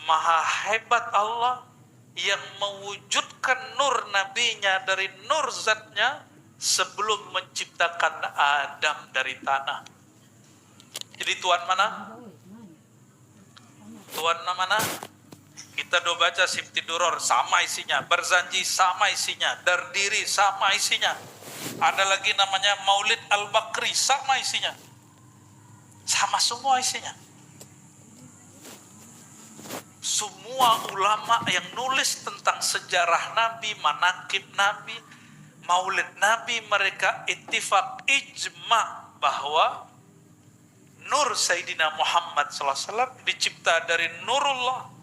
Maha hebat Allah yang mewujudkan nur nabinya dari nur zatnya sebelum menciptakan Adam dari tanah. Jadi Tuhan mana? Tuhan mana? Kita udah baca Simtiduror, sama isinya. Berzanji sama isinya. Berdiri sama isinya. Ada lagi namanya Maulid Al-Bakri, sama isinya. Sama semua isinya. Semua ulama yang nulis tentang sejarah Nabi, manakib Nabi, Maulid Nabi, mereka ittifaq ijma bahwa nur Sayyidina Muhammad SAW dicipta dari nurullah.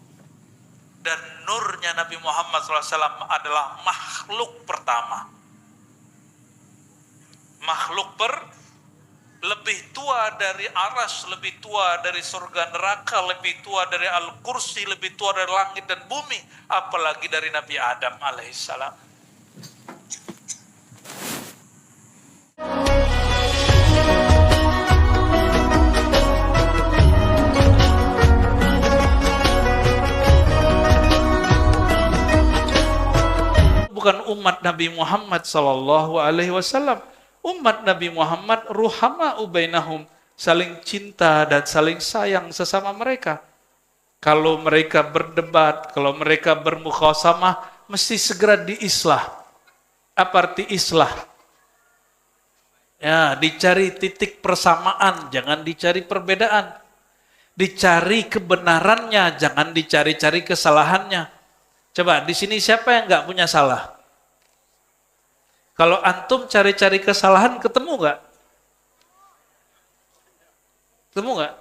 Dan nurnya Nabi Muhammad SAW adalah makhluk pertama. Makhluk lebih tua dari aras, lebih tua dari surga neraka, lebih tua dari Al-Kursi, lebih tua dari langit dan bumi, apalagi dari Nabi Adam alaihissalam. Bukan umat Nabi Muhammad sallallahu alaihi wasallam. Umat Nabi Muhammad ruhama ubainahum, saling cinta dan saling sayang sesama mereka. Kalau mereka berdebat, kalau mereka bermukhasamah, mesti segera diislah. Apa arti islah? Ya, dicari titik persamaan, jangan dicari perbedaan. Dicari kebenarannya, jangan dicari-cari kesalahannya. Coba di sini siapa yang nggak punya salah? Kalau antum cari-cari kesalahan, ketemu nggak? Ketemu nggak?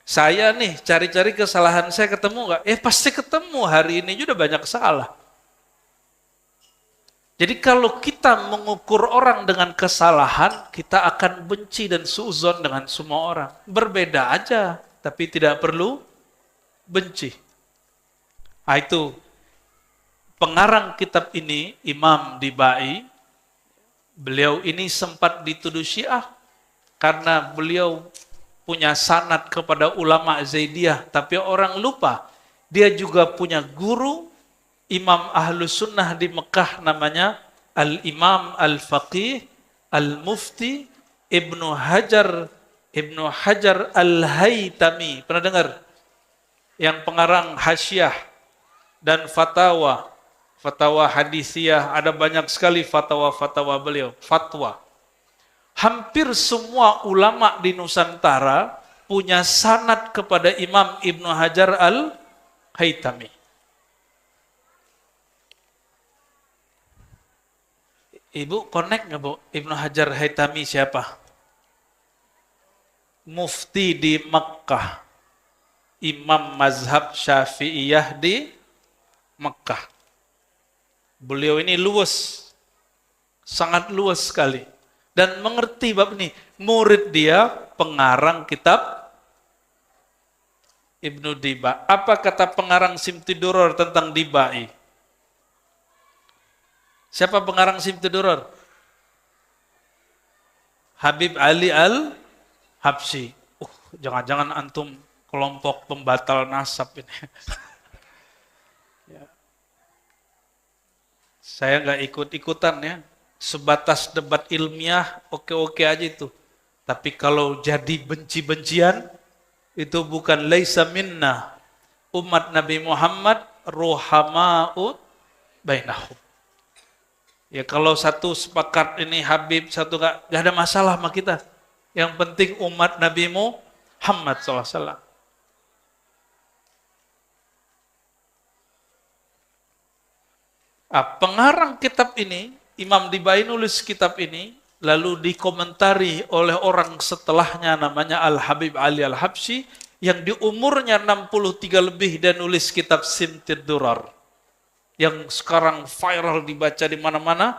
Saya nih cari-cari kesalahan saya, ketemu nggak? Pasti ketemu. Hari ini juga banyak salah. Jadi kalau kita mengukur orang dengan kesalahan, kita akan benci dan suuzon dengan semua orang. Berbeda aja, tapi tidak perlu benci. Nah, itu pengarang kitab ini, Imam Dibai. Beliau ini sempat dituduh Syiah karena beliau punya sanad kepada ulama Zaidiyah, tapi orang lupa dia juga punya guru Imam Ahlus Sunnah di Mekah, namanya Al-Imam Al-Faqih Al-Mufti Ibnu Hajar Al-Haytami. Pernah dengar? Yang pengarang Hasyiah dan Fatwa hadisiyah, ada banyak sekali fatwa beliau, fatwa. Hampir semua ulama di Nusantara punya sanad kepada Imam Ibnu Hajar Al-Haytami. Ibu connect nggak Bu? Ibnu Hajar Haytami siapa? Mufti di Mekkah, Imam mazhab Syafi'iyah di Mekkah. Beliau ini luwes, sangat luwes sekali, dan mengerti bab ini. Murid dia pengarang kitab Ibnu Diba. Apa kata pengarang Simtiduror tentang Dibai? Siapa pengarang Simtiduror? Habib Ali Al-Habsyi. Jangan-jangan antum kelompok pembatal nasab ini. Saya nggak ikut-ikutan ya, sebatas debat ilmiah, oke-oke aja itu. Tapi kalau jadi benci-bencian, itu bukan laisa minna. Umat Nabi Muhammad ruhama'u bainahum. Ya kalau satu sepakat ini Habib, satu nggak ada masalah sama kita. Yang penting umat Nabi Muhammad SAW. Pengarang kitab ini, Imam Dibai nulis kitab ini, lalu dikomentari oleh orang setelahnya namanya Al-Habib Ali Al-Habsyi, yang di umurnya 63 lebih dan nulis kitab Simtiduror, yang sekarang viral dibaca di mana-mana,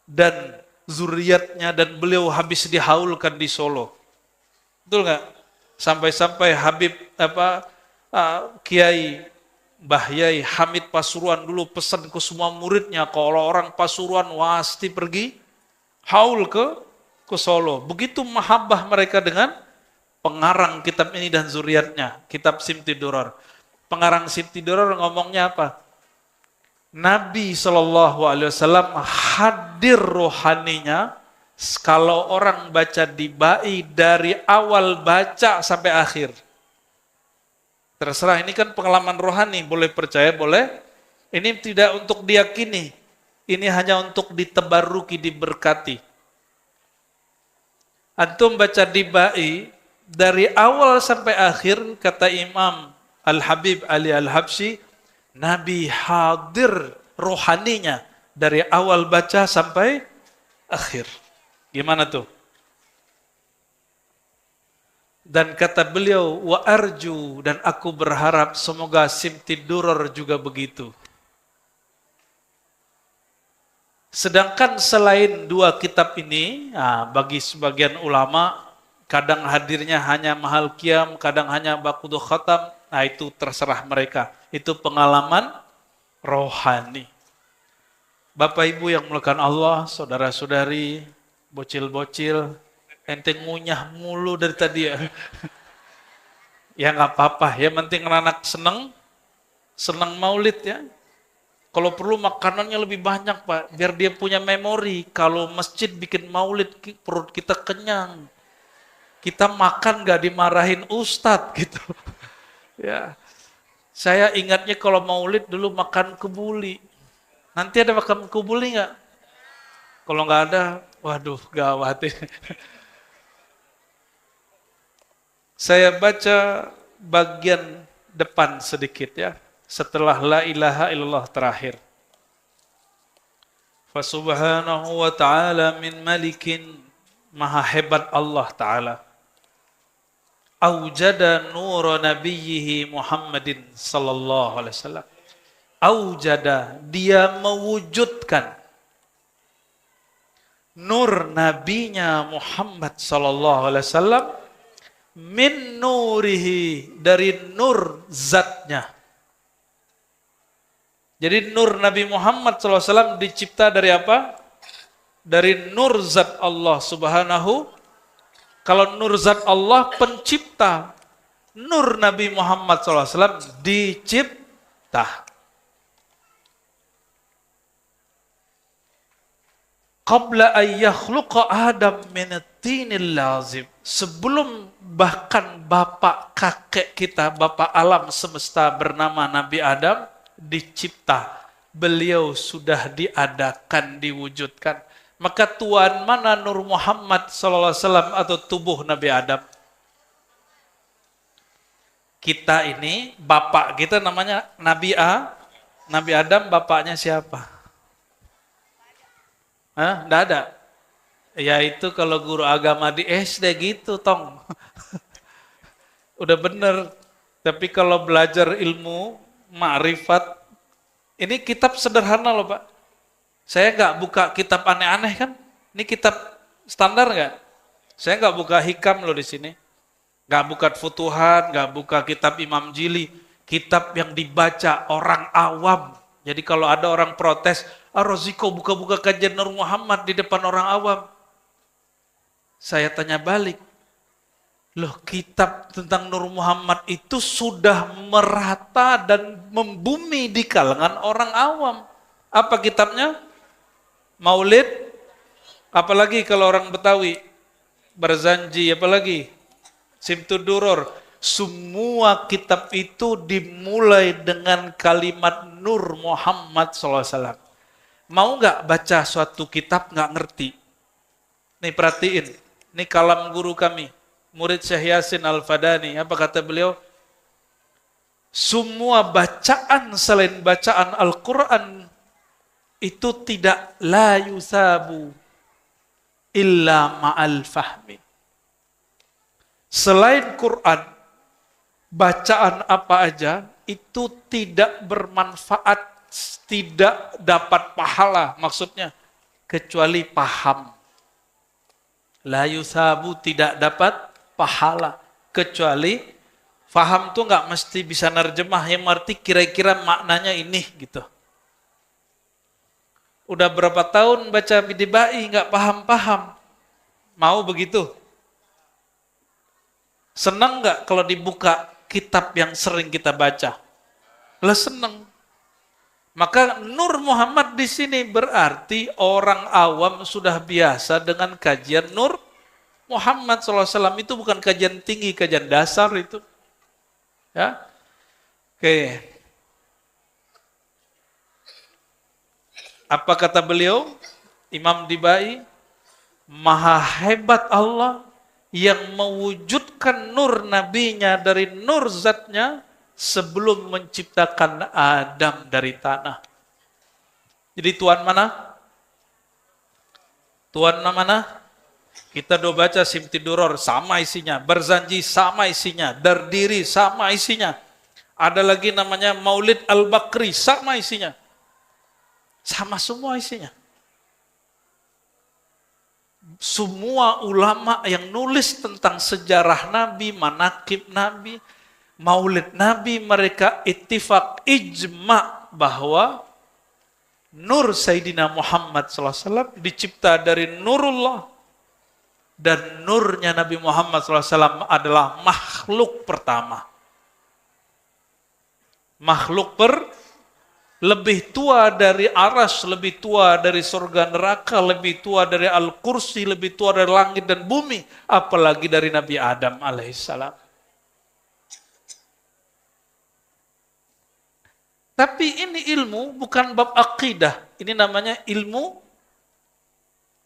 dan zuriatnya dan beliau habis dihaulkan di Solo. Betul nggak? Sampai-sampai Habib Kiai Mbah Yai Hamid Pasuruan dulu pesan ke semua muridnya, kalau orang Pasuruan pasti pergi haul ke Solo. Begitu mahabbah mereka dengan pengarang kitab ini dan zuriatnya, kitab Simtiduror. Pengarang Simtidur ngomongnya apa? Nabi SAW hadir rohaninya kalau orang baca dibai dari awal baca sampai akhir. Terserah, ini kan pengalaman rohani, boleh percaya, boleh. Ini tidak untuk diyakini, ini hanya untuk ditebaruki, diberkati. Antum baca dibai dari awal sampai akhir, kata Imam Al-Habib Ali Al-Habsyi, Nabi hadir rohaninya dari awal baca sampai akhir. Gimana tuh? Dan kata beliau, wa arju, dan aku berharap semoga Simtiduror juga begitu. Sedangkan selain dua kitab ini, bagi sebagian ulama, kadang hadirnya hanya mahal qiyam, kadang hanya bakudu khatam, itu terserah mereka. Itu pengalaman rohani. Bapak Ibu yang mulakan Allah, saudara-saudari, bocil-bocil, ente ngunyah mulu dari tadi ya. Ya nggak apa-apa, ya penting anak senang maulid ya. Kalau perlu makanannya lebih banyak Pak, biar dia punya memori. Kalau masjid bikin maulid, perut kita kenyang. Kita makan nggak dimarahin ustadz gitu. Ya, saya ingatnya kalau maulid dulu makan kebuli. Nanti ada makan kebuli nggak? Kalau nggak ada, waduh gawat. Saya baca bagian depan sedikit ya. Setelah la ilaha illallah terakhir. Fasubhanahu wa ta'ala min malikin, maha hebat Allah Ta'ala. Aujada nura nabiyyihi Muhammadin sallallahu alaihi wasallam. Aujada, dia mewujudkan nur nabinya Muhammad sallallahu alaihi wasallam min nurihi, dari nur zatnya. Jadi nur Nabi Muhammad SAW dicipta dari apa? Dari nur zat Allah subhanahu. Kalau nur zat Allah pencipta, nur Nabi Muhammad SAW dicipta. Qabla ayyakhluqa Adam min tinil lazim. Sebelum bahkan bapak kakek kita, bapak alam semesta bernama Nabi Adam dicipta, beliau sudah diadakan, diwujudkan. Maka tuan mana Nur Muhammad SAW atau tubuh Nabi Adam? Kita ini, bapak kita namanya Nabi Nabi Adam, bapaknya siapa? Nggak ada? Ya itu kalau guru agama di SD gitu, tong. Udah bener. Tapi kalau belajar ilmu ma'rifat, ini kitab sederhana loh Pak. Saya nggak buka kitab aneh-aneh kan? Ini kitab standar nggak? Saya nggak buka hikam loh di sini. Nggak buka Futuhat, nggak buka kitab Imam Jili. Kitab yang dibaca orang awam. Jadi kalau ada orang protes, Roziko buka-buka kajian Nur Muhammad di depan orang awam. Saya tanya balik. Loh, kitab tentang Nur Muhammad itu sudah merata dan membumi di kalangan orang awam. Apa kitabnya? Maulid. Apalagi kalau orang Betawi? Barzanji, apalagi? Simtuduror. Semua kitab itu dimulai dengan kalimat Nur Muhammad SAW. Mau nggak baca suatu kitab nggak ngerti? Nih perhatiin, ini kalam guru kami. Murid Syekh Yasin Al-Fadani, apa kata beliau? Semua bacaan selain bacaan Al-Quran itu tidak la yusabu illa ma'al fahmi. Selain Quran, bacaan apa aja itu tidak bermanfaat, tidak dapat pahala, maksudnya kecuali paham. La yusabu, tidak dapat pahala kecuali faham. Tuh nggak mesti bisa nerjemah, yang arti kira-kira maknanya ini gitu. Udah berapa tahun baca Bidibai nggak paham-paham, mau begitu? Senang nggak kalau dibuka kitab yang sering kita baca? Lah seneng. Maka Nur Muhammad di sini berarti orang awam sudah biasa dengan kajian Nur Muhammad SAW. Itu bukan kajian tinggi, kajian dasar itu. Ya, oke. Apa kata beliau? Imam Dibai, maha hebat Allah yang mewujudkan nur nabinya dari nur zatnya sebelum menciptakan Adam dari tanah. Jadi Tuhan mana? Tuhan mana? Kita doa baca Simtiduror, sama isinya. Berzanji, sama isinya. Berdiri, sama isinya. Ada lagi namanya Maulid Al-Bakri, sama isinya. Sama semua isinya. Semua ulama yang nulis tentang sejarah Nabi, manakib Nabi, Maulid Nabi, mereka ittifaq ijma bahwa nur Sayyidina Muhammad SAW dicipta dari nurullah dan nurnya Nabi Muhammad SAW adalah makhluk pertama. Makhluk lebih tua dari aras, lebih tua dari surga neraka, lebih tua dari Al-Kursi, lebih tua dari langit dan bumi, apalagi dari Nabi Adam alaihissalam. Tapi ini ilmu bukan bab akidah, ini namanya ilmu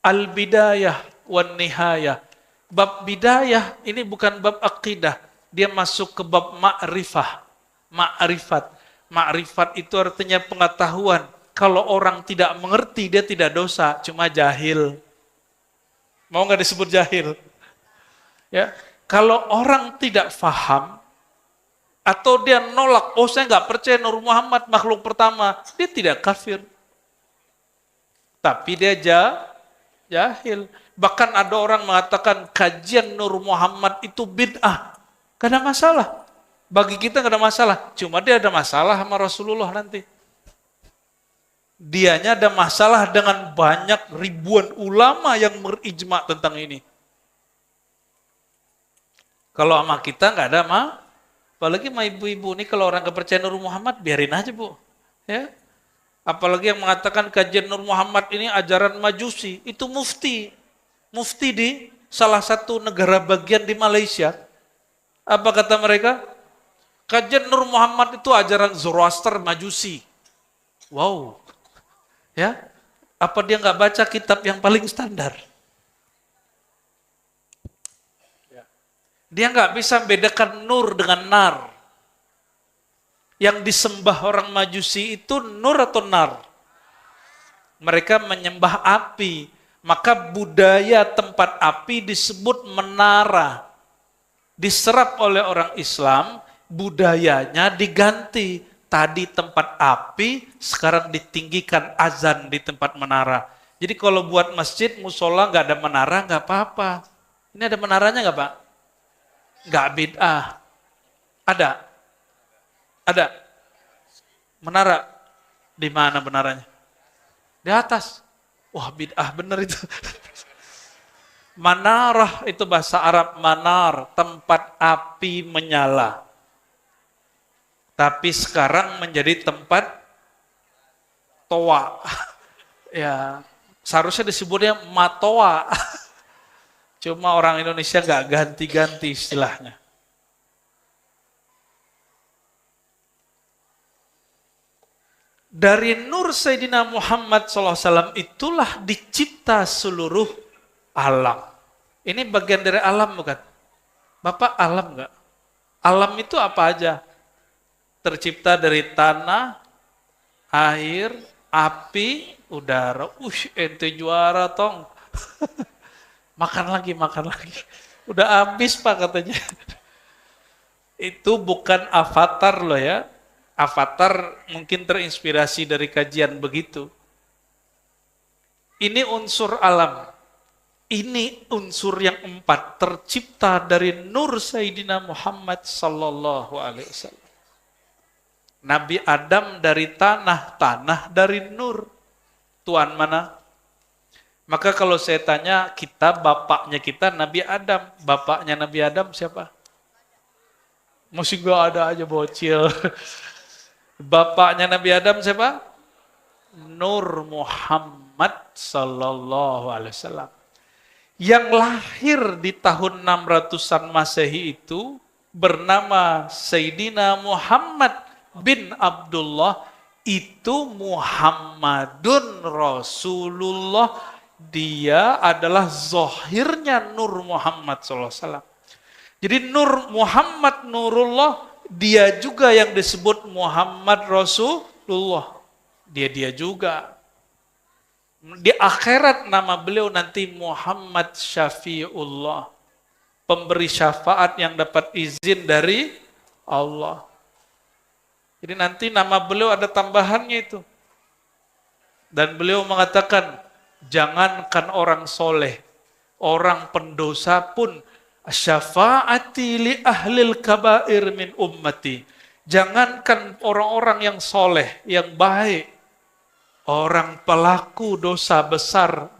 al-bidayah wan nihayah. Bab bidayah ini bukan bab akidah, dia masuk ke bab ma'rifah, ma'rifat. Ma'rifat itu artinya pengetahuan. Kalau orang tidak mengerti, dia tidak dosa, cuma jahil. Mau nggak disebut jahil? Ya, kalau orang tidak faham atau dia nolak, oh saya nggak percaya Nur Muhammad makhluk pertama, dia tidak kafir. Tapi dia jahil. Bahkan ada orang mengatakan kajian Nur Muhammad itu bid'ah. Gak ada masalah. Bagi kita gak ada masalah. Cuma dia ada masalah sama Rasulullah nanti. Dianya ada masalah dengan banyak ribuan ulama yang berijma tentang ini. Kalau sama kita gak ada apalagi sama ibu-ibu ini kalau orang gak percaya Nur Muhammad biarin aja bu. Ya. Apalagi yang mengatakan kajian Nur Muhammad ini ajaran Majusi. Itu mufti. Mufti di salah satu negara bagian di Malaysia. Apa kata mereka? Kajian Nur Muhammad itu ajaran Zoroaster Majusi. Wow. Ya. Apa dia nggak baca kitab yang paling standar? Dia nggak bisa membedakan nur dengan nar. Yang disembah orang Majusi itu nur atau nar? Mereka menyembah api. Maka budaya tempat api disebut menara. Diserap oleh orang Islam, budayanya diganti. Tadi tempat api, sekarang ditinggikan azan di tempat menara. Jadi kalau buat masjid, musola nggak ada menara, nggak apa-apa. Ini ada menaranya nggak Pak? Nggak bid'ah. Ada? Ada? Menara? Di mana menaranya? Di atas. Wah bid'ah bener itu. Manarah itu bahasa Arab manar, tempat api menyala. Tapi sekarang menjadi tempat toa. Ya, seharusnya disebutnya matoa. Cuma orang Indonesia nggak ganti-ganti istilahnya. Dari nur Sayyidina Muhammad SAW itulah dicipta seluruh alam. Ini bagian dari alam bukan? Bapak alam nggak? Alam itu apa aja? Tercipta dari tanah, air, api, udara. Ente juara tong. Makan lagi. Udah habis Pak katanya. Itu bukan avatar loh ya. Avatar mungkin terinspirasi dari kajian begitu. Ini unsur alam. Ini unsur yang 4 tercipta dari nur Sayyidina Muhammad sallallahu alaihi wasallam. Nabi Adam dari tanah, tanah dari nur. Tuhan mana? Maka kalau saya tanya, bapaknya kita Nabi Adam. Bapaknya Nabi Adam siapa? Masih gak ada aja bocil. Bapaknya Nabi Adam siapa? Nur Muhammad sallallahu alaihi wasallam. Yang lahir di tahun 600-an Masehi itu bernama Sayyidina Muhammad bin Abdullah, itu Muhammadun Rasulullah. Dia adalah zahirnya Nur Muhammad sallallahu alaihi wasallam. Jadi Nur Muhammad Nurullah, dia juga yang disebut Muhammad Rasulullah. Dia juga. Di akhirat nama beliau nanti Muhammad Syafi'ullah. Pemberi syafaat yang dapat izin dari Allah. Jadi nanti nama beliau ada tambahannya itu. Dan beliau mengatakan, jangankan orang soleh, orang pendosa pun, syafaati li ahlil kabair min ummati. Jangankan orang-orang yang soleh, yang baik, orang pelaku dosa besar,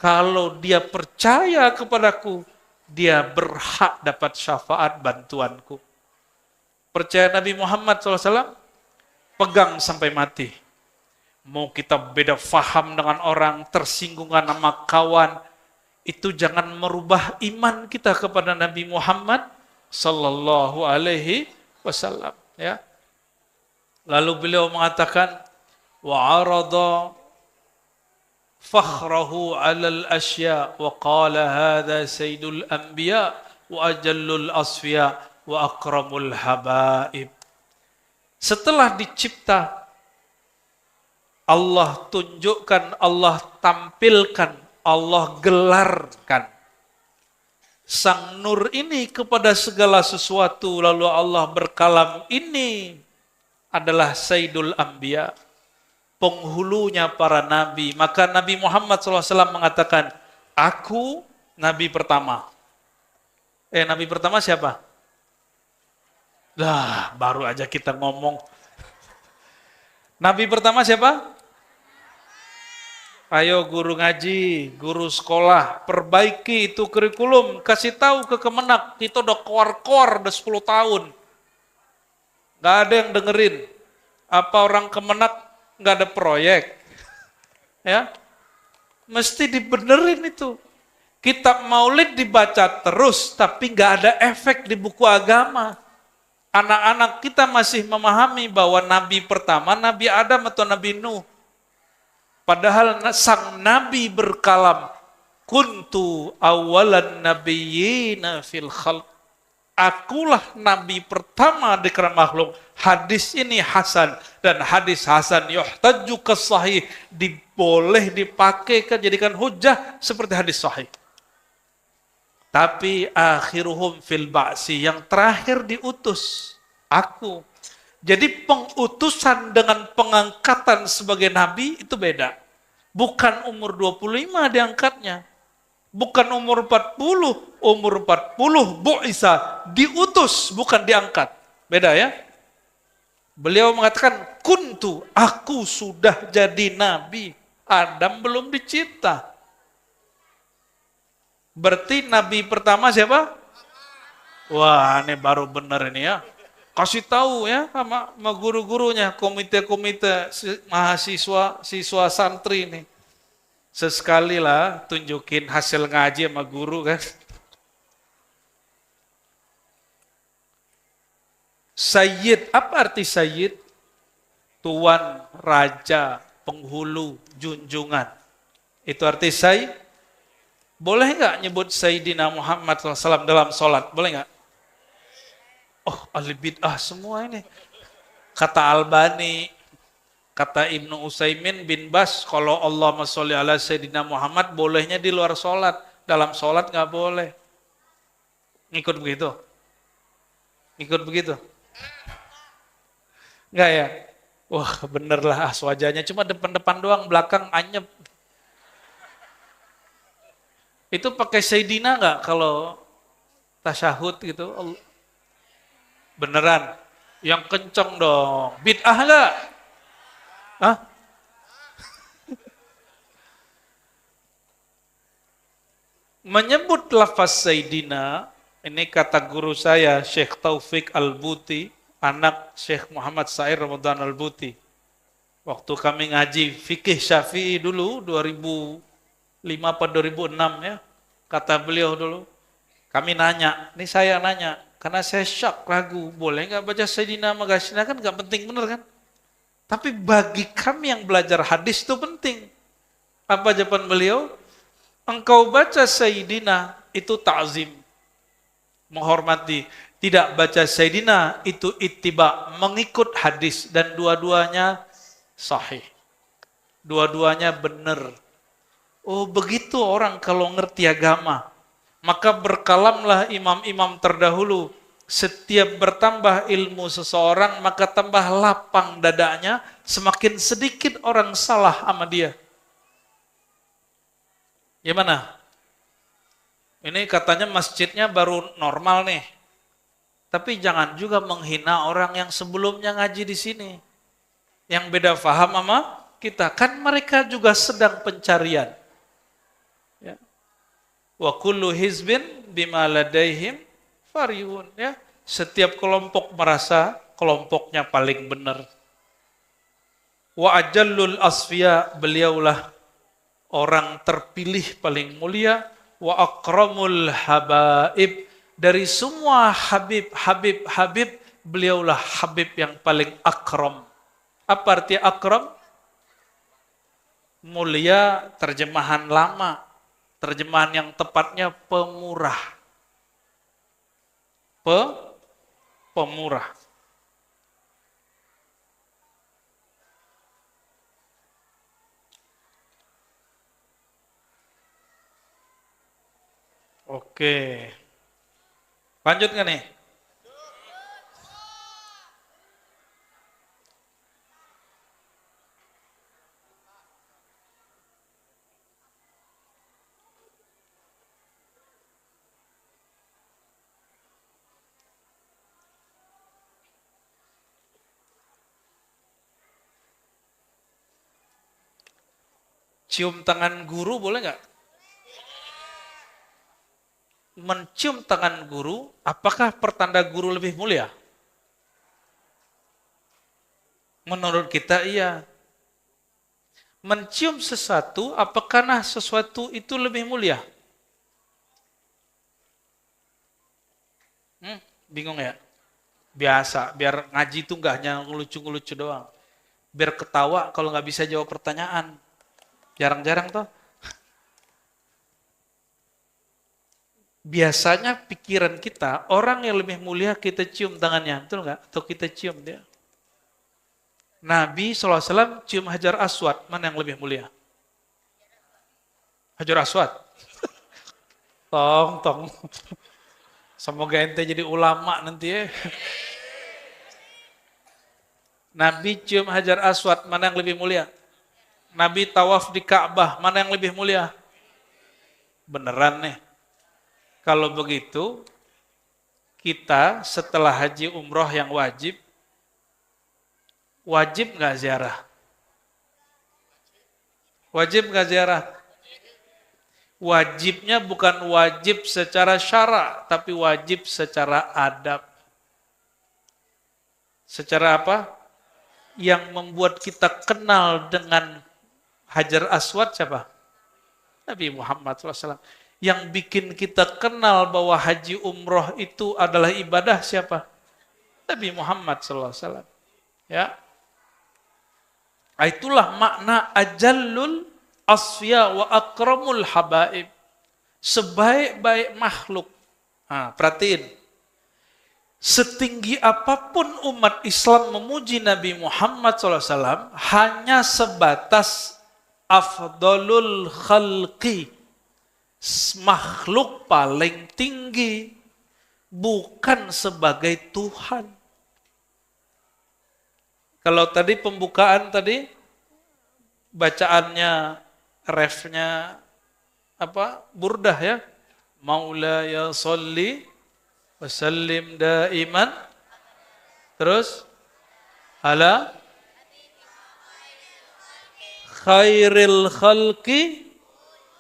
kalau dia percaya kepadaku, dia berhak dapat syafaat bantuanku. Percaya Nabi Muhammad SAW, pegang sampai mati. Mau kita beda faham dengan orang, tersinggungan sama kawan, itu jangan merubah iman kita kepada Nabi Muhammad sallallahu alaihi wasallam, ya. Lalu beliau mengatakan, wa arada fakhrahu 'alal asya wa qala hadza sayyidul anbiya wa ajallul asfiya wa akramul habaib. Setelah dicipta, Allah tunjukkan, Allah tampilkan, Allah gelarkan Sang Nur ini kepada segala sesuatu, lalu Allah berkalam, ini adalah Sayyidul Anbiya, penghulunya para nabi. Maka Nabi Muhammad SAW mengatakan, aku nabi pertama. Nabi pertama siapa? Lah, baru aja kita ngomong. Nabi pertama siapa? Ayo guru ngaji, guru sekolah, perbaiki itu kurikulum, kasih tahu ke Kemenak, kita udah keluar-keluar udah 10 tahun. Gak ada yang dengerin. Apa orang Kemenak gak ada proyek? Ya, mesti dibenerin itu. Kitab maulid dibaca terus, tapi gak ada efek di buku agama. Anak-anak kita masih memahami bahwa Nabi pertama, Nabi Adam atau Nabi Nuh. Padahal sang Nabi berkalam, kuntu awalan nabiyyina fil khalq. Akulah Nabi pertama di kalangan makhluk. Hadis ini hasan, dan hadis hasan yuhtaju ke sahih, boleh dipakai jadikan hujah seperti hadis sahih. Tapi akhiruhum fil ba'si, yang terakhir diutus, aku. Jadi pengutusan dengan pengangkatan sebagai nabi itu beda. Bukan umur 25 diangkatnya. Bukan umur 40, umur 40 bu'isa, diutus bukan diangkat. Beda ya. Beliau mengatakan, kuntu, aku sudah jadi nabi. Adam belum dicipta. Berarti nabi pertama siapa? Wah, ini baru benar ini ya. Kasih tahu ya sama guru-gurunya, komite-komite mahasiswa, siswa santri ini. Sesekali lah tunjukin hasil ngaji sama guru kan. Sayyid, apa arti sayyid? Tuan, raja, penghulu, junjungan. Itu arti sayyid. Boleh nggak nyebut Sayyidina Muhammad SAW dalam sholat? Boleh nggak? Oh, ahli bid'ah semua ini. Kata Albani, kata Ibnu Utsaimin bin Bas, kalau Allahumma sholli ala Sayyidina Muhammad, bolehnya di luar sholat. Dalam sholat nggak boleh. Ngikut begitu? Ngikut begitu? Nggak ya? Wah, bener lah wajahnya. Cuma depan-depan doang, belakang anyep. Itu pakai Sayyidina nggak kalau tasyahud gitu? Beneran? Yang kenceng dong. Bid'ah nggak? Hah? Menyebut lafaz Sayyidina, ini kata guru saya, Syekh Taufik Al-Buti, anak Syekh Muhammad Sair Ramadan Al-Buti. Waktu kami ngaji fikih Syafi'i dulu 2005 atau 2006 ya. Kata beliau dulu, kami nanya, ini saya nanya, karena saya shock, ragu, boleh nggak baca Sayyidina Maghashina, kan nggak penting bener kan? Tapi bagi kami yang belajar hadis itu penting. Apa jawaban beliau? Engkau baca Sayyidina itu ta'zim, menghormati. Tidak baca Sayyidina itu ittiba, mengikut hadis, dan dua-duanya sahih. Dua-duanya benar. Oh begitu orang kalau ngerti agama. Maka berkalamlah imam-imam terdahulu. Setiap bertambah ilmu seseorang, maka tambah lapang dadanya, semakin sedikit orang salah sama dia. Gimana? Ini katanya masjidnya baru normal nih. Tapi jangan juga menghina orang yang sebelumnya ngaji di sini. Yang beda faham sama kita. Kan mereka juga sedang pencarian. Ya. Wa kullu hizbin bima ladaihim farihun. Ya. Setiap kelompok merasa kelompoknya paling benar. Wa ajallul asfiya, beliaulah orang terpilih paling mulia. Wa akramul habaib, dari semua habib, beliaulah habib yang paling akram. Apa arti akram? Mulia, terjemahan lama. Terjemahan yang tepatnya pemurah. Pemurah. Oke. Lanjut nggak nih? Cium tangan guru boleh nggak? Mencium tangan guru, apakah pertanda guru lebih mulia? Menurut kita iya. Mencium sesuatu, apakah sesuatu itu lebih mulia? Bingung ya? Biasa, biar ngaji itu nggak hanya ngelucu-ngelucu doang. Biar ketawa kalau nggak bisa jawab pertanyaan. Jarang-jarang toh. Biasanya pikiran kita, orang yang lebih mulia kita cium tangannya, betul nggak? Atau kita cium dia. Nabi SAW cium Hajar Aswad, mana yang lebih mulia? Hajar Aswad. Tong. Semoga ente jadi ulama nanti ya. Nabi cium Hajar Aswad, mana yang lebih mulia? Nabi tawaf di Ka'bah, mana yang lebih mulia? Beneran nih. Kalau begitu, kita setelah haji umroh yang wajib nggak ziarah? Wajib nggak ziarah? Wajibnya bukan wajib secara syara, tapi wajib secara adab. Secara apa? Yang membuat kita kenal dengan Hajar Aswad siapa? Nabi Muhammad SAW. Yang bikin kita kenal bahwa haji umroh itu adalah ibadah siapa? Nabi Muhammad SAW. Ya. Itulah makna ajallul asfiya wa akramul habaib. Sebaik-baik makhluk. Nah, perhatiin. Setinggi apapun umat Islam memuji Nabi Muhammad SAW, hanya sebatas afdalul khalqi, makhluk paling tinggi, bukan sebagai Tuhan. Kalau tadi pembukaan tadi, bacaannya, refnya, burdah ya, Maulaya sholli wa sallim daiman, terus, ala khairil khalqi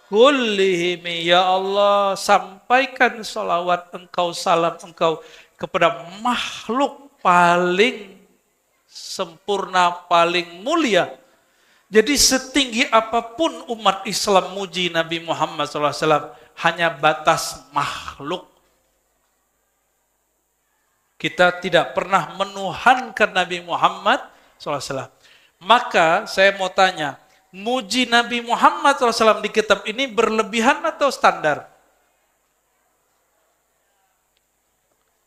kullihim, ya Allah, sampaikan salawat engkau, salam engkau kepada makhluk paling sempurna, paling mulia. Jadi setinggi apapun umat Islam muji Nabi Muhammad SAW, hanya batas makhluk. Kita tidak pernah menuhankan Nabi Muhammad SAW. Maka saya mau tanya, muji Nabi Muhammad SAW di kitab ini berlebihan atau standar?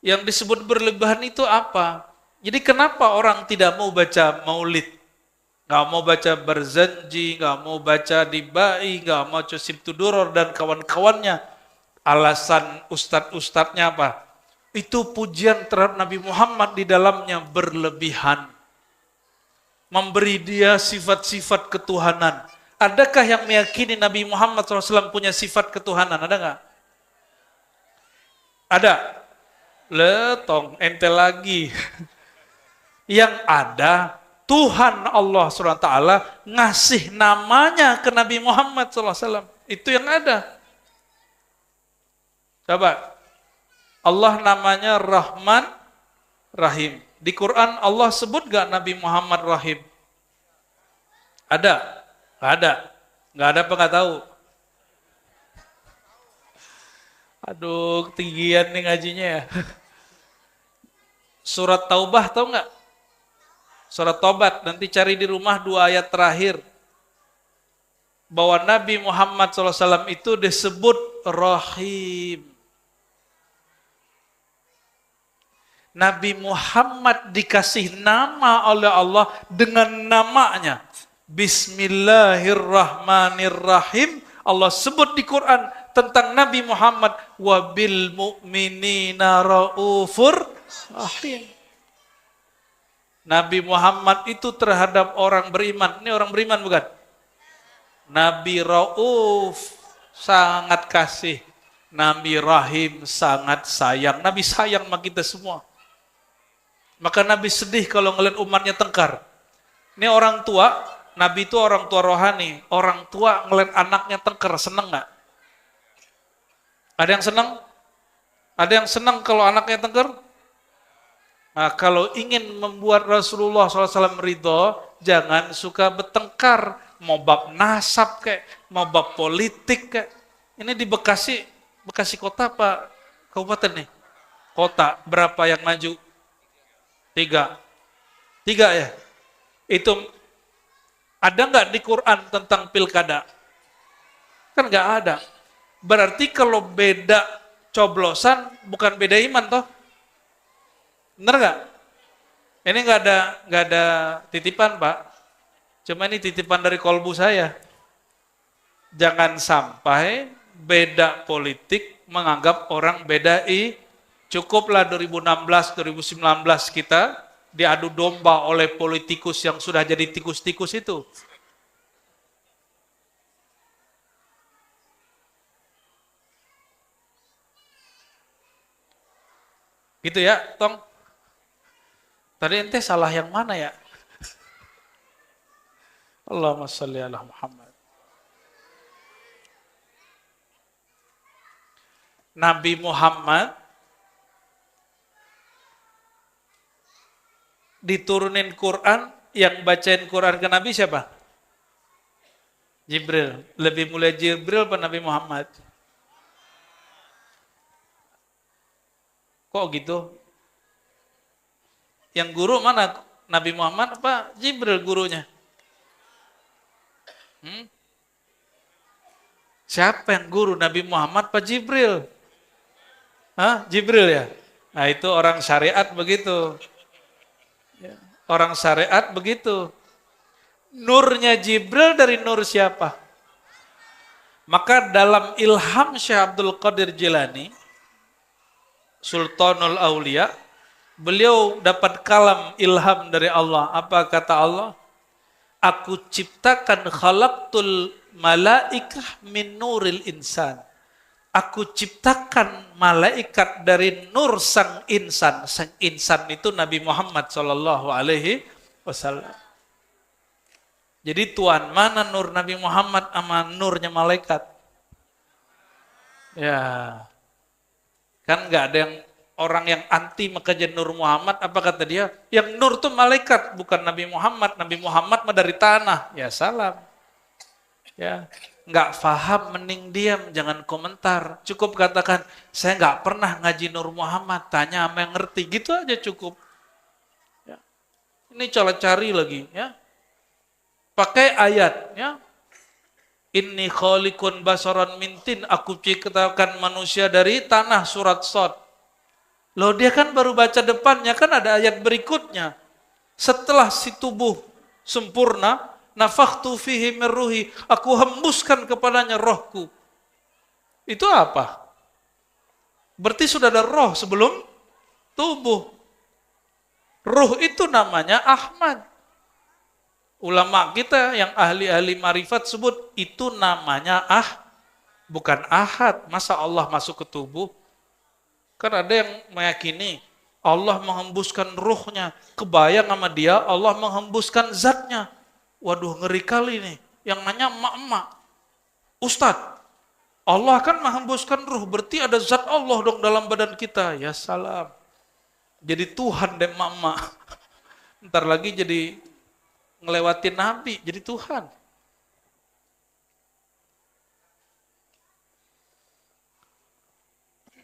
Yang disebut berlebihan itu apa? Jadi kenapa orang tidak mau baca maulid? Nggak mau baca Barzanji, nggak mau baca Dibai, nggak mau Cosip Tuduror dan kawan-kawannya. Alasan ustadz-ustadznya apa? Itu pujian terhadap Nabi Muhammad di dalamnya berlebihan. Memberi dia sifat-sifat ketuhanan. Adakah yang meyakini Nabi Muhammad SAW punya sifat ketuhanan? Ada nggak? Ada. Letong, ente lagi. Yang ada, Tuhan Allah SWT ngasih namanya ke Nabi Muhammad SAW. Itu yang ada. Coba. Allah namanya Rahman, Rahim. Di Quran Allah sebut gak Nabi Muhammad Rahim? Ada? Gak ada. Gak ada apa gak tahu? Aduh, ketinggian nih ngajinya ya. Surat Taubah tahu nggak? Surat Taubat, nanti cari di rumah 2 ayat terakhir. Bahwa Nabi Muhammad SAW itu disebut Rahim. Nabi Muhammad dikasih nama oleh Allah dengan namanya. Bismillahirrahmanirrahim. Allah sebut di Quran tentang Nabi Muhammad, wabil mu'minina raufur rahim. Nabi Muhammad itu terhadap orang beriman. Ini orang beriman bukan? Nabi Rauf, sangat kasih. Nabi Rahim, sangat sayang. Nabi sayang sama kita semua. Maka Nabi sedih kalau ngeliat umatnya tengkar. Ini orang tua, Nabi itu orang tua rohani. Orang tua ngeliat anaknya tengkar, seneng gak? Ada yang senang? Ada yang senang kalau anaknya tengkar? Nah, kalau ingin membuat Rasulullah SAW ridho, jangan suka bertengkar. Mau bab nasab kayak, mau bab politik kayak. Ini di Bekasi kota apa kabupaten nih? Kota, berapa yang maju? 3 ya? Itu ada nggak di Quran tentang pilkada? Kan nggak ada. Berarti kalau beda coblosan bukan beda iman toh? Bener nggak? Ini nggak ada titipan Pak. Cuma ini titipan dari kolbu saya. Jangan sampai beda politik menganggap orang beda cukuplah 2016, 2019 kita diadu domba oleh politikus yang sudah jadi tikus-tikus itu. Gitu ya, Tong. Tadi ente salah yang mana ya? Allahumma sholli ala Muhammad. Nabi Muhammad diturunin Quran, yang bacain Quran ke Nabi siapa? Jibril. Lebih mulia Jibril apa Nabi Muhammad? Kok gitu? Yang guru mana? Nabi Muhammad apa Jibril gurunya? Siapa yang guru? Nabi Muhammad apa Jibril? Hah? Jibril ya? Nah itu orang syariat begitu. Orang syariat begitu. Nurnya Jibril dari nur siapa? Maka dalam ilham Syekh Abdul Qadir Jilani, Sultanul Aulia, beliau dapat kalam ilham dari Allah. Apa kata Allah? Aku ciptakan khalaqtul malaikah min nuril insan. Aku ciptakan malaikat dari nur sang insan. Sang insan itu Nabi Muhammad SAW. Jadi tuan mana nur Nabi Muhammad sama nurnya malaikat? Ya, kan nggak ada yang orang yang anti makanya Nur Muhammad, apa kata dia? Yang Nur itu malaikat, bukan Nabi Muhammad. Nabi Muhammad mah dari tanah. Ya salam. Ya, nggak paham mending diam, jangan komentar. Cukup katakan, saya nggak pernah ngaji Nur Muhammad. Tanya sama yang ngerti, gitu aja cukup. Ya. Ini cara cari lagi, ya. Pakai ayat, ya. Inni khaliqun basaran mintin, aku ciptakan manusia dari tanah, surat Shad. Loh dia kan baru baca depannya, kan ada ayat berikutnya. Setelah si tubuh sempurna, nafakhtu fihi min ruhi, aku hembuskan kepadanya rohku. Itu apa? Berarti sudah ada roh sebelum tubuh. Ruh itu namanya Ahmad. Ulama kita yang ahli-ahli marifat sebut itu namanya bukan Ahad. Masa Allah masuk ke tubuh? Kan ada yang meyakini Allah menghembuskan ruhnya. Kebayang sama dia Allah menghembuskan zatnya. Waduh ngeri kali nih. Yang nanya emak-emak. Ustadz, Allah kan menghembuskan ruh. Berarti ada zat Allah dong dalam badan kita. Ya salam. Jadi Tuhan deh emak-emak. Ntar lagi jadi ngelewatin Nabi, jadi Tuhan.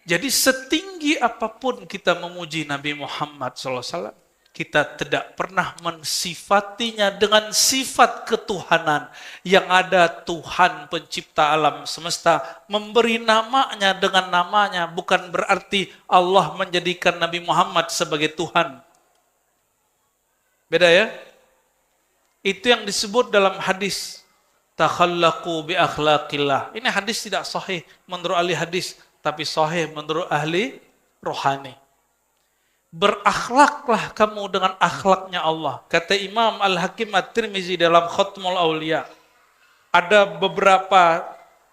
Jadi setinggi apapun kita memuji Nabi Muhammad SAW, kita tidak pernah mensifatinya dengan sifat ketuhanan. Yang ada Tuhan pencipta alam semesta, memberi namanya dengan namanya, bukan berarti Allah menjadikan Nabi Muhammad sebagai Tuhan. Beda ya? Itu yang disebut dalam hadis takhallaqu bi akhlaqillah. Ini hadis tidak sahih menurut ahli hadis, tapi sahih menurut ahli rohani. Berakhlaklah kamu dengan akhlaknya Allah. Kata Imam Al-Hakim At-Tirmizi dalam Khatmul Auliya, ada beberapa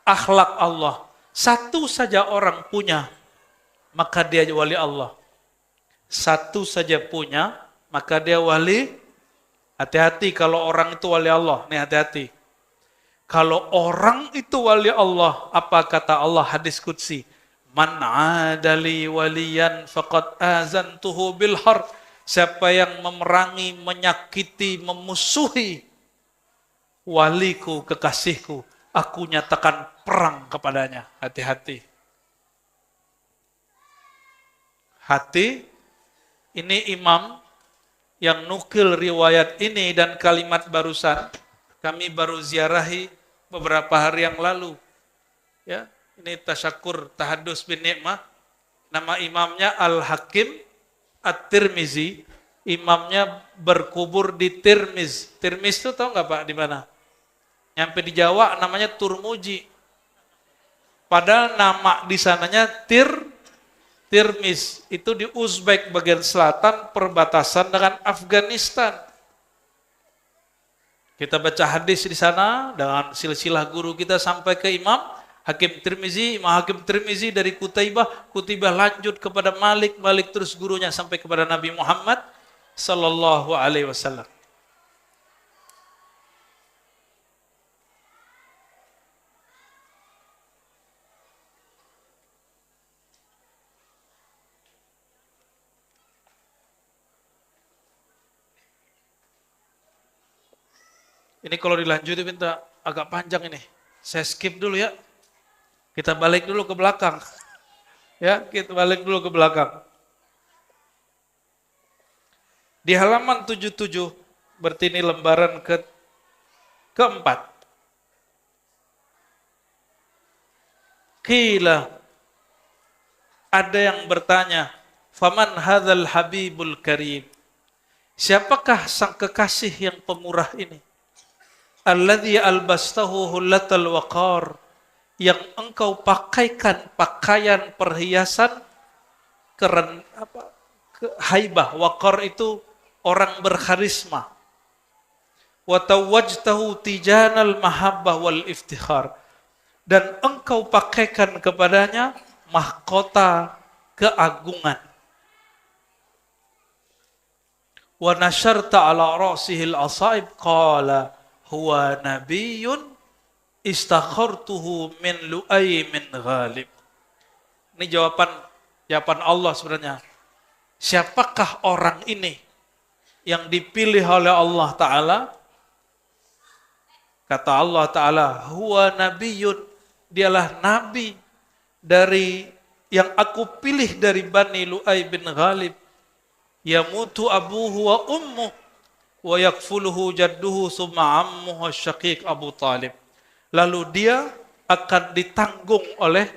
akhlak Allah. Satu saja orang punya, maka dia wali Allah. Satu saja punya, maka dia wali. Hati-hati kalau orang itu wali Allah. Nih hati-hati. Kalau orang itu wali Allah, apa kata Allah hadis qudsi? Man adali waliyan faqad azantuhu bil harb. Siapa yang memerangi, menyakiti, memusuhi waliku, kekasihku, aku nyatakan perang kepadanya. Hati-hati. Hati, ini imam yang nukil riwayat ini dan kalimat barusan, kami baru ziarahi beberapa hari yang lalu. Ya, ini tasyakur tahadus bin nikmah. Nama imamnya Al-Hakim At-Tirmizi. Imamnya berkubur di Tirmiz. Tirmiz itu tahu nggak Pak di mana? Nyampe di Jawa namanya Turmuji. Padahal nama di sananya Tirmiz, itu di Uzbek bagian selatan perbatasan dengan Afghanistan. Kita baca hadis di sana dengan silsilah guru kita sampai ke Imam Hakim Tirmizi, Imam Hakim Tirmizi dari Kutaibah, Kutaibah lanjut kepada Malik, Malik terus gurunya sampai kepada Nabi Muhammad sallallahu alaihi wasallam. Ini kalau dilanjutin minta agak panjang ini. Saya skip dulu ya. Kita balik dulu ke belakang. Ya, kita balik dulu ke belakang. Di halaman 77, berarti ini lembaran keempat. Qila, ada yang bertanya, faman hadzal habibul karim? Siapakah sang kekasih yang pemurah ini? Alladzi albastahu hullatal waqar, yang engkau pakaikan pakaian perhiasan haibah. Waqar itu orang berkarisma. Wa tawajtahu tijanal mahabbah wal iftikhar, dan engkau pakaikan kepadanya mahkota keagungan. Wa nasyarta ala ra'sihil asaib qala huwa nabiyyun istakhartuhu min Lu'ay min Ghalib. Ini jawaban Jawaban Allah sebenarnya. Siapakah orang ini yang dipilih oleh Allah Ta'ala? Kata Allah Ta'ala, huwa nabiyun, dialah nabi dari yang aku pilih dari Bani Lu'ay bin Ghalib. Yamutu abuhu wa ummuh wa yakfuluhu jadduhu summa ammuhu syaqiq Abu Talib. Lalu dia akan ditanggung oleh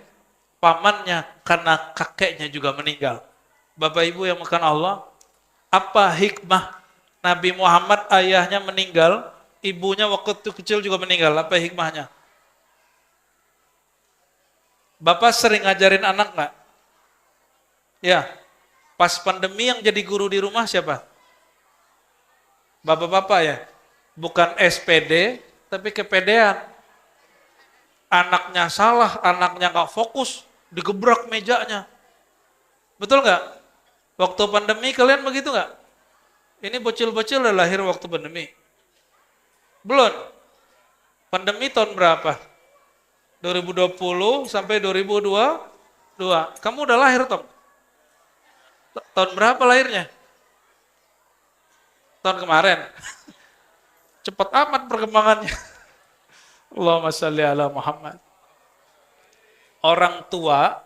pamannya karena kakeknya juga meninggal. Bapak Ibu yang makan Allah, apa hikmah Nabi Muhammad ayahnya meninggal, ibunya waktu itu kecil juga meninggal? Apa hikmahnya? Bapak sering ngajarin anak nggak? Ya, pas pandemi yang jadi guru di rumah siapa? Bapak-bapak ya? Bukan SPD, tapi kepedean. Anaknya salah, anaknya nggak fokus, digebrak mejanya. Betul nggak? Waktu pandemi kalian begitu nggak? Ini bocil-bocil udah lahir waktu pandemi. Belum. Pandemi tahun berapa? 2020 sampai 2022. Kamu udah lahir, Tom? Tahun berapa lahirnya? Tahun kemarin. Cepat amat perkembangannya. Allahumma shalli ala Muhammad. Orang tua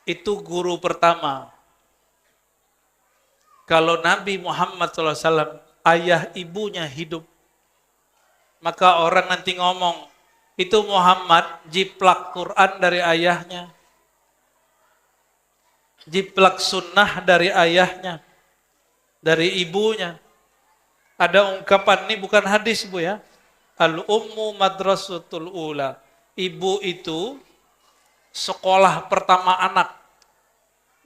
itu guru pertama. Kalau Nabi Muhammad SAW, ayah ibunya hidup, maka orang nanti ngomong, itu Muhammad jiplak Quran dari ayahnya, jiplak sunnah dari ayahnya, dari ibunya. Ada ungkapan, ini bukan hadis Bu ya, al-ummu madrasatul ula. Ibu itu sekolah pertama anak.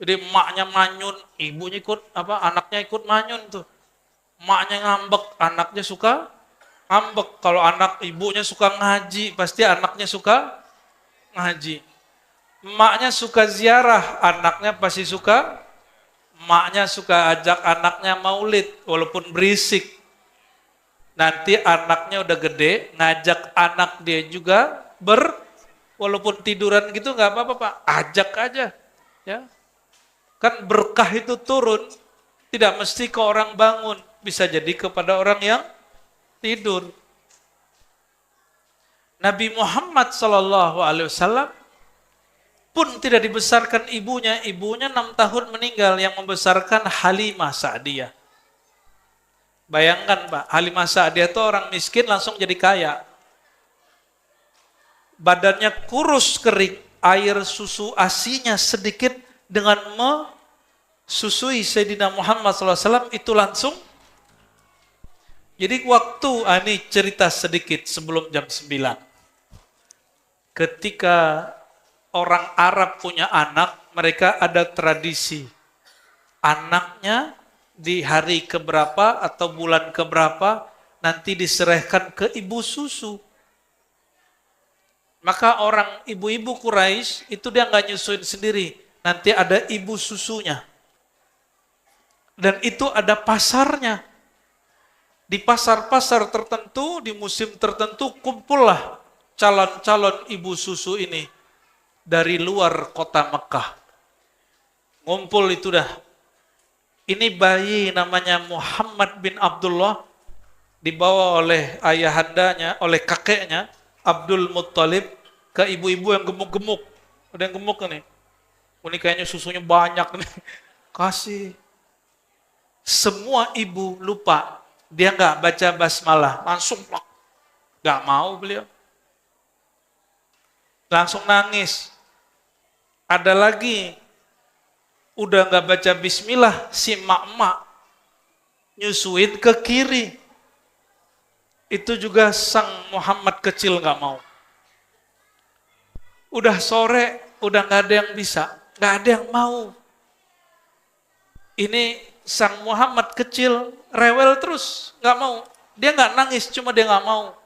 Jadi emaknya manyun, ibunya ikut anaknya ikut manyun tuh. Emaknya ngambek, anaknya suka ngambek. Kalau anak ibunya suka ngaji, pasti anaknya suka ngaji. Emaknya suka ziarah, anaknya pasti suka. Emaknya suka ajak anaknya maulid, walaupun berisik. Nanti anaknya udah gede, ngajak anak dia juga walaupun tiduran gitu nggak apa-apa Pak, ajak aja, ya. Kan berkah itu turun, tidak mesti ke orang bangun, bisa jadi kepada orang yang tidur. Nabi Muhammad SAW pun tidak dibesarkan ibunya 6 tahun meninggal, yang membesarkan Halimah Sa'diyah. Bayangkan Pak, Halimah Sa'diyah itu orang miskin langsung jadi kaya. Badannya kurus kering, air susu asinya sedikit, dengan mesusui Sayyidina Muhammad SAW itu langsung. Jadi waktu, ini cerita sedikit sebelum jam 9. Ketika orang Arab punya anak, mereka ada tradisi. Anaknya di hari keberapa atau bulan keberapa nanti diserahkan ke ibu susu. Maka orang ibu-ibu Quraisy itu dia nggak nyusuin sendiri. Nanti ada ibu susunya. Dan itu ada pasarnya. Di pasar-pasar tertentu, di musim tertentu, kumpullah calon-calon ibu susu ini dari luar kota Mekah. Ngumpul itu dah. Ini bayi namanya Muhammad bin Abdullah, dibawa oleh ayahandanya, oleh kakeknya, Abdul Muttalib, ke ibu-ibu yang gemuk-gemuk. Ada yang gemuk nih. Ini kayaknya susunya banyak nih. Kasih. Semua ibu lupa. Dia nggak baca basmalah. Langsung plak. Nggak mau beliau. Langsung nangis. Ada lagi. Udah nggak baca bismillah. Si mak-mak nyusuin ke kiri. Itu juga sang Muhammad kecil nggak mau. Udah sore, udah nggak ada yang bisa. Nggak ada yang mau. Ini sang Muhammad kecil rewel terus, nggak mau. Dia nggak nangis, cuma dia nggak mau.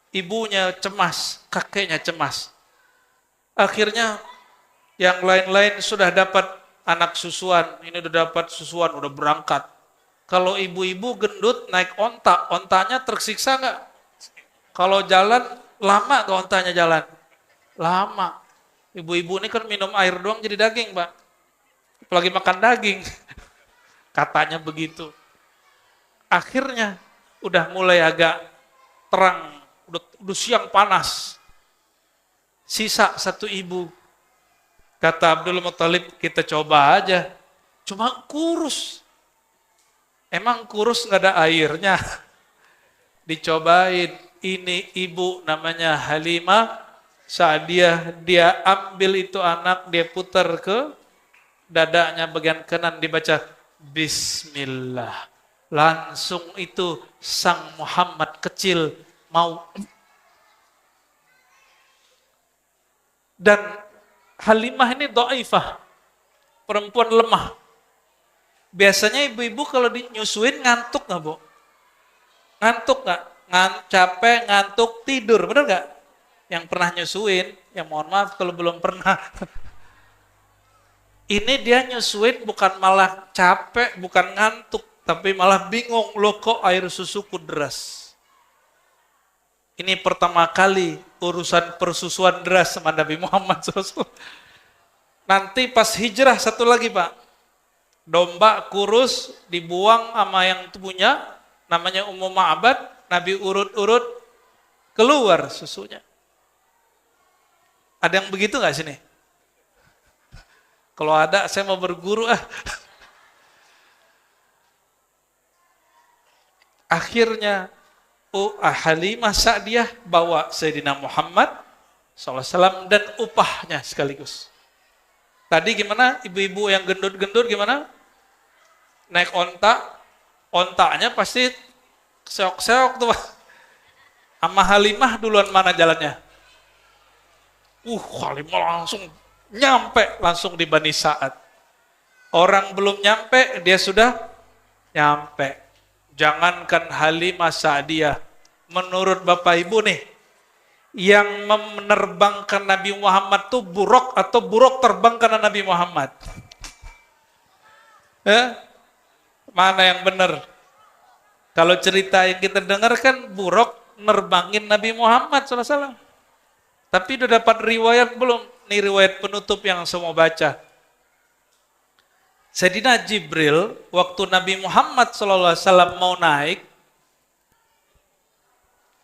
Ibunya cemas, kakeknya cemas. Akhirnya yang lain-lain sudah dapat anak susuan. Ini udah dapat susuan, udah berangkat. Kalau ibu-ibu gendut naik onta, ontanya tersiksa nggak? Kalau jalan lama ke ontanya jalan? Lama. Ibu-ibu ini kan minum air doang jadi daging, Pak. apalagi makan daging. Katanya begitu. Akhirnya udah mulai agak terang, udah siang panas. Sisa satu ibu. Kata Abdul Muthalib, kita coba aja. Cuma kurus. Emang kurus nggak ada airnya? Dicobain. Ini ibu namanya Halimah Sa'diyah. Dia ambil itu anak, dia putar ke dadanya bagian kanan, dibaca Bismillah. Langsung itu sang Muhammad kecil mau. Dan Halimah ini dhaifah, perempuan lemah. Biasanya ibu-ibu kalau dinyusuin ngantuk nggak, Bu? Ngantuk nggak? Capek, ngantuk, tidur, benar nggak? Yang pernah nyusuin, ya mohon maaf kalau belum pernah. Ini dia nyusuin bukan malah capek, bukan ngantuk, tapi malah bingung, loh kok air susuku deras. Ini pertama kali urusan persusuan deras sama Nabi Muhammad SAW. Nanti pas hijrah satu lagi Pak, domba kurus dibuang sama yang punya, namanya Ummu Ma'bad, Nabi urut-urut keluar susunya. Ada yang begitu nggak sini? Kalau ada, saya mau berguru Akhirnya Halimah Sa'diyah bawa Sayyidina Muhammad SAW dan upahnya sekaligus. Tadi gimana? Ibu-ibu yang gendut-gendut gimana? Naik onta, ontanya pasti seok-seok tuh. Sama Halimah duluan mana jalannya? Halimah langsung nyampe langsung di Bani Sa'ad. Orang belum nyampe, dia sudah nyampe. Jangankan Halimah Sa'diyah, menurut Bapak Ibu nih, yang menerbangkan Nabi Muhammad tuh buruk atau buruk terbang karena Nabi Muhammad? Mana yang benar? Kalau cerita yang kita dengar kan buruk nerbangin Nabi Muhammad SAW. Tapi udah dapat riwayat belum? Ini riwayat penutup yang saya mau baca. Sayyidina Jibril, waktu Nabi Muhammad SAW mau naik,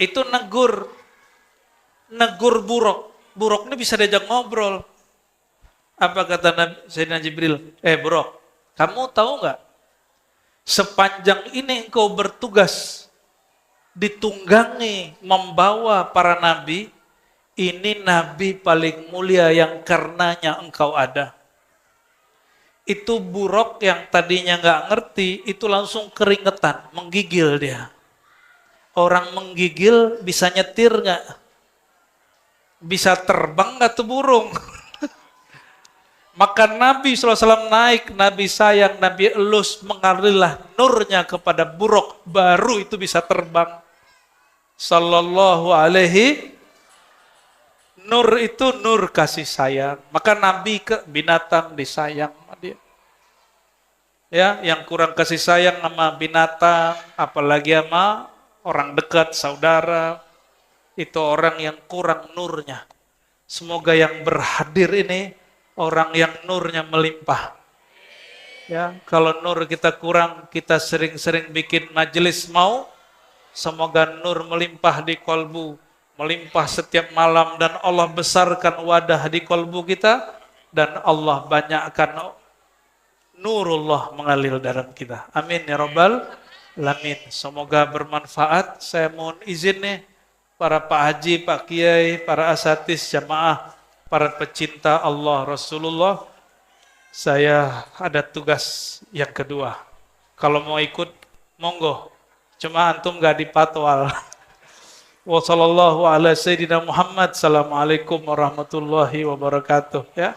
itu negur buruk. Buruk ini bisa diajak ngobrol. Apa kata Sayyidina Jibril? Buruk, kamu tahu nggak? Sepanjang ini engkau bertugas ditunggangi membawa para nabi, ini nabi paling mulia yang karenanya engkau ada. Itu buruk yang tadinya nggak ngerti, itu langsung keringetan, menggigil dia. Orang menggigil bisa nyetir nggak? Bisa terbang nggak tuh burung? Maka Nabi SAW naik, Nabi sayang, Nabi elus, mengalirlah nurnya kepada buruk, baru itu bisa terbang. Sallallahu alaihi. Nur itu nur kasih sayang. Maka Nabi ke binatang disayang sama dia. Ya, yang kurang kasih sayang sama binatang, apalagi sama orang dekat, saudara, itu orang yang kurang nurnya. Semoga yang berhadir ini orang yang nurnya melimpah. Ya, kalau nur kita kurang, kita sering-sering bikin majelis mau, semoga nur melimpah di kolbu, melimpah setiap malam, dan Allah besarkan wadah di kolbu kita, dan Allah banyakkan nurullah mengalir dalam kita. Amin ya rabbal alamin. Semoga bermanfaat. Saya mohon izin nih, para Pak Haji, Pak Kiai, para asatis, jamaah, para pecinta Allah Rasulullah, saya ada tugas yang kedua. Kalau mau ikut, monggo. Cuma antum gak dipatwal. Wassalamualaikum warahmatullahi wabarakatuh. Ya.